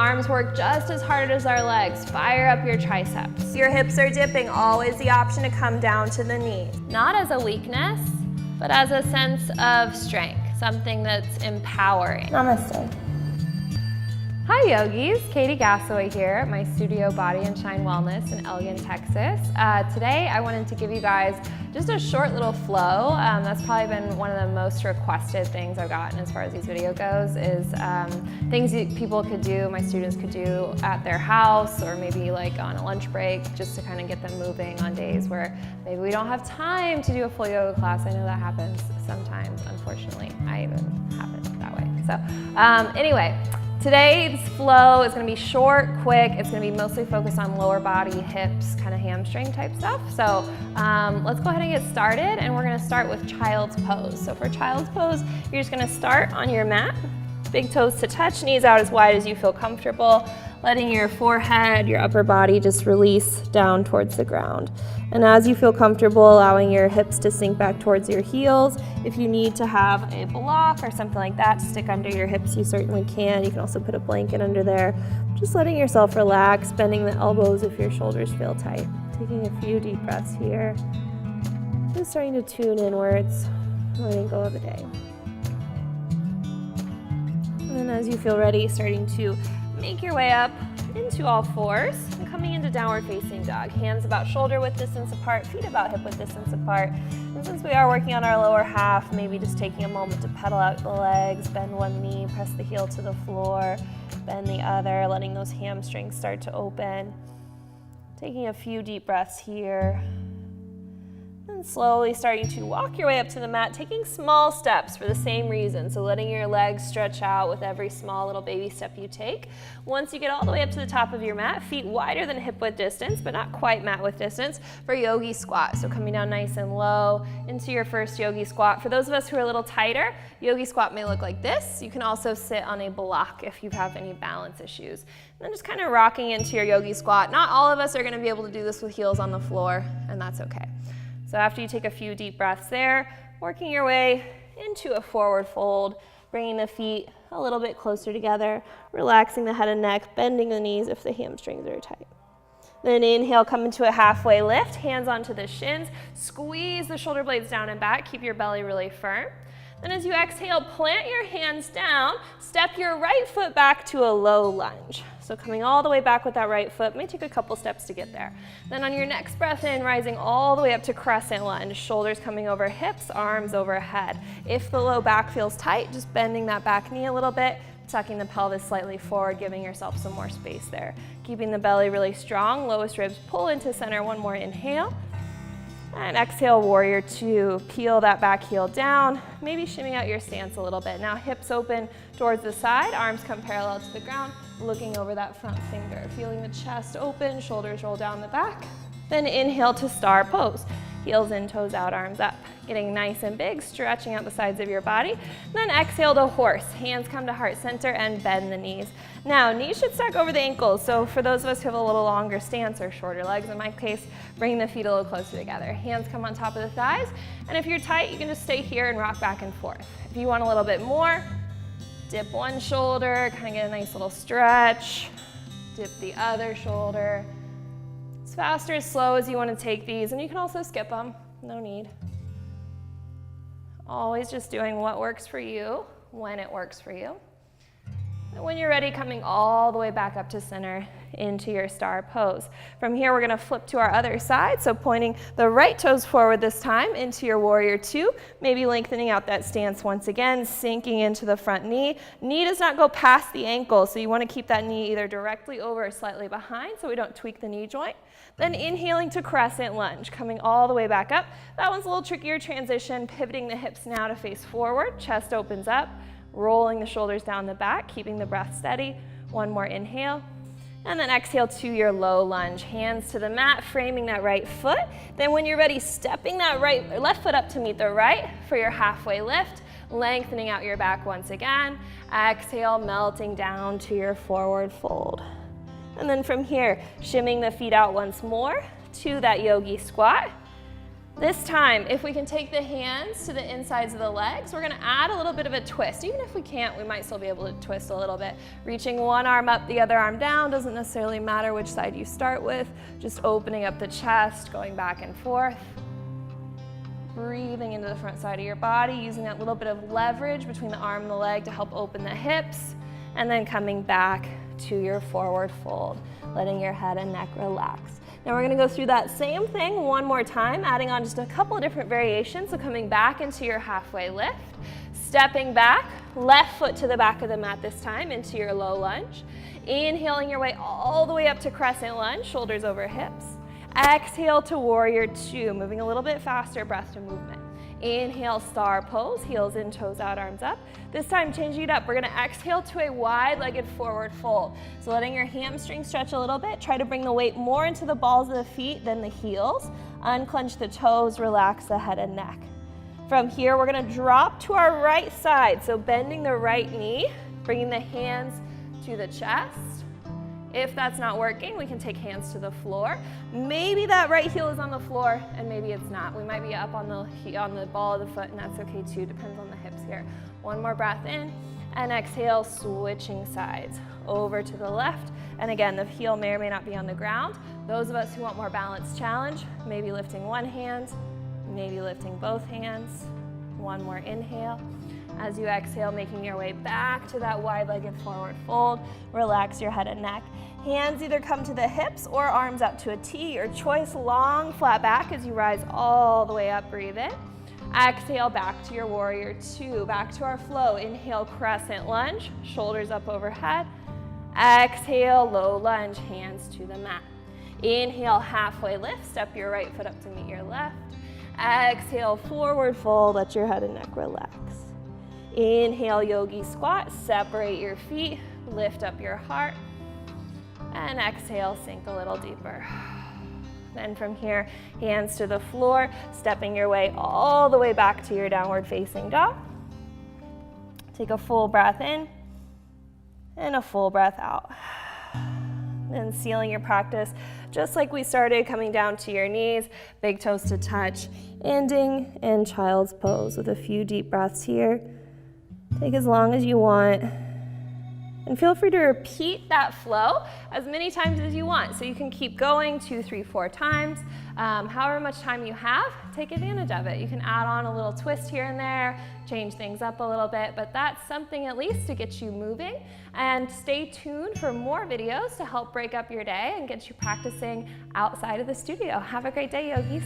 arms work just as hard as our legs. Fire up your triceps. Your hips are dipping, always the option to come down to the knee. Not as a weakness, but as a sense of strength, something that's empowering. Namaste. Hi yogis, Katy here at my studio Body and Shine Wellness in Elgin, Texas. Today I wanted to give you guys just a short little flow. That's probably been one of the most requested things I've gotten as far as these video goes, is things people could do, my students could do at their house or maybe like on a lunch break, just to kind of get them moving on days where maybe we don't have time to do a full yoga class. I know that happens sometimes, unfortunately. I even have it that way. So anyway, today's flow is going to be short, quick. It's going to be mostly focused on lower body, hips, kind of hamstring type stuff. So let's go ahead and get started, and we're going to start with child's pose. So for child's pose, you're just going to start on your mat, big toes to touch, knees out as wide as you feel comfortable, letting your forehead, your upper body just release down towards the ground. And as you feel comfortable, allowing your hips to sink back towards your heels. If you need to have a block or something like that to stick under your hips, you certainly can. You can also put a blanket under there. Just letting yourself relax, bending the elbows if your shoulders feel tight. Taking a few deep breaths here. Just starting to tune inwards, letting go of the day. And then as you feel ready, starting to make your way up into all fours and coming into downward facing dog. Hands about shoulder width distance apart, feet about hip width distance apart. And since we are working on our lower half, maybe just taking a moment to pedal out the legs, bend one knee, press the heel to the floor, bend the other, letting those hamstrings start to open. Taking a few deep breaths here. And slowly starting to walk your way up to the mat, taking small steps for the same reason. So letting your legs stretch out with every small little baby step you take. Once you get all the way up to the top of your mat, feet wider than hip width distance, but not quite mat width distance, for yogi squat. So coming down nice and low into your first yogi squat. For those of us who are a little tighter, yogi squat may look like this. You can also sit on a block if you have any balance issues. And then just kind of rocking into your yogi squat. Not all of us are going to be able to do this with heels on the floor, and that's okay. So after you take a few deep breaths there, working your way into a forward fold, bringing the feet a little bit closer together, relaxing the head and neck, bending the knees if the hamstrings are tight. Then inhale, come into a halfway lift, hands onto the shins, squeeze the shoulder blades down and back, keep your belly really firm. Then as you exhale, plant your hands down, step your right foot back to a low lunge. So coming all the way back with that right foot, may take a couple steps to get there. Then on your next breath in, rising all the way up to crescent lunge, shoulders coming over hips, arms overhead. If the low back feels tight, just bending that back knee a little bit, tucking the pelvis slightly forward, giving yourself some more space there. Keeping the belly really strong, lowest ribs pull into center, one more inhale. And exhale, warrior two. Peel that back heel down, maybe shimming out your stance a little bit. Now hips open towards the side, arms come parallel to the ground, looking over that front finger. Feeling the chest open, shoulders roll down the back. Then inhale to star pose. Heels in, toes out, arms up. Getting nice and big, stretching out the sides of your body. Then exhale to horse. Hands come to heart center and bend the knees. Now, knees should stack over the ankles. So for those of us who have a little longer stance or shorter legs, in my case, bring the feet a little closer together. Hands come on top of the thighs. And if you're tight, you can just stay here and rock back and forth. If you want a little bit more, dip one shoulder, kind of get a nice little stretch. Dip the other shoulder. As fast or as slow as you want to take these, and you can also skip them, no need. Always just doing what works for you, when it works for you. And when you're ready, coming all the way back up to center into your star pose. From here, we're gonna flip to our other side, so pointing the right toes forward this time into your warrior two, maybe lengthening out that stance once again, sinking into the front knee. Knee does not go past the ankle, so you wanna keep that knee either directly over or slightly behind so we don't tweak the knee joint. Then inhaling to crescent lunge, coming all the way back up. That one's a little trickier transition, pivoting the hips now to face forward, chest opens up, rolling the shoulders down the back, keeping the breath steady. One more inhale. And then exhale to your low lunge. Hands to the mat, framing that right foot. Then when you're ready, stepping that left foot up to meet the right for your halfway lift, lengthening out your back once again. Exhale, melting down to your forward fold. And then from here, shimming the feet out once more to that yogi squat. This time, if we can take the hands to the insides of the legs, we're gonna add a little bit of a twist. Even if we can't, we might still be able to twist a little bit. Reaching one arm up, the other arm down, doesn't necessarily matter which side you start with. Just opening up the chest, going back and forth. Breathing into the front side of your body, using that little bit of leverage between the arm and the leg to help open the hips, and then coming back to your forward fold, letting your head and neck relax. Now we're gonna go through that same thing one more time, adding on just a couple of different variations. So coming back into your halfway lift, stepping back, left foot to the back of the mat this time into your low lunge. Inhaling your way all the way up to crescent lunge, shoulders over hips. Exhale to warrior two, moving a little bit faster, breath to movement. Inhale, star pose, heels in, toes out, arms up. This time, changing it up, we're gonna exhale to a wide-legged forward fold. So letting your hamstrings stretch a little bit, try to bring the weight more into the balls of the feet than the heels. Unclench the toes, relax the head and neck. From here, we're gonna drop to our right side. So bending the right knee, bringing the hands to the chest. If that's not working, we can take hands to the floor. Maybe that right heel is on the floor and maybe it's not. We might be up on the ball of the foot and that's okay too, depends on the hips here. One more breath in and exhale, switching sides. Over to the left, and again, the heel may or may not be on the ground. Those of us who want more balanced challenge, maybe lifting one hand, maybe lifting both hands. One more inhale. As you exhale, making your way back to that wide-legged forward fold. Relax your head and neck. Hands either come to the hips or arms out to a T, your choice. Long, flat back as you rise all the way up, breathe in. Exhale, back to your warrior two, back to our flow. Inhale, crescent lunge, shoulders up overhead. Exhale, low lunge, hands to the mat. Inhale, halfway lift, step your right foot up to meet your left. Exhale, forward fold, let your head and neck relax. Inhale, yogi squat, separate your feet, lift up your heart. And exhale, sink a little deeper. Then from here, hands to the floor, stepping your way all the way back to your downward facing dog. Take a full breath in and a full breath out. Then sealing your practice, just like we started, coming down to your knees, big toes to touch, ending in child's pose with a few deep breaths here. Take as long as you want. And feel free to repeat that flow as many times as you want. So you can keep going 2, 3, 4 times. However much time you have, take advantage of it. You can add on a little twist here and there, change things up a little bit, but that's something at least to get you moving. And stay tuned for more videos to help break up your day and get you practicing outside of the studio. Have a great day, yogis.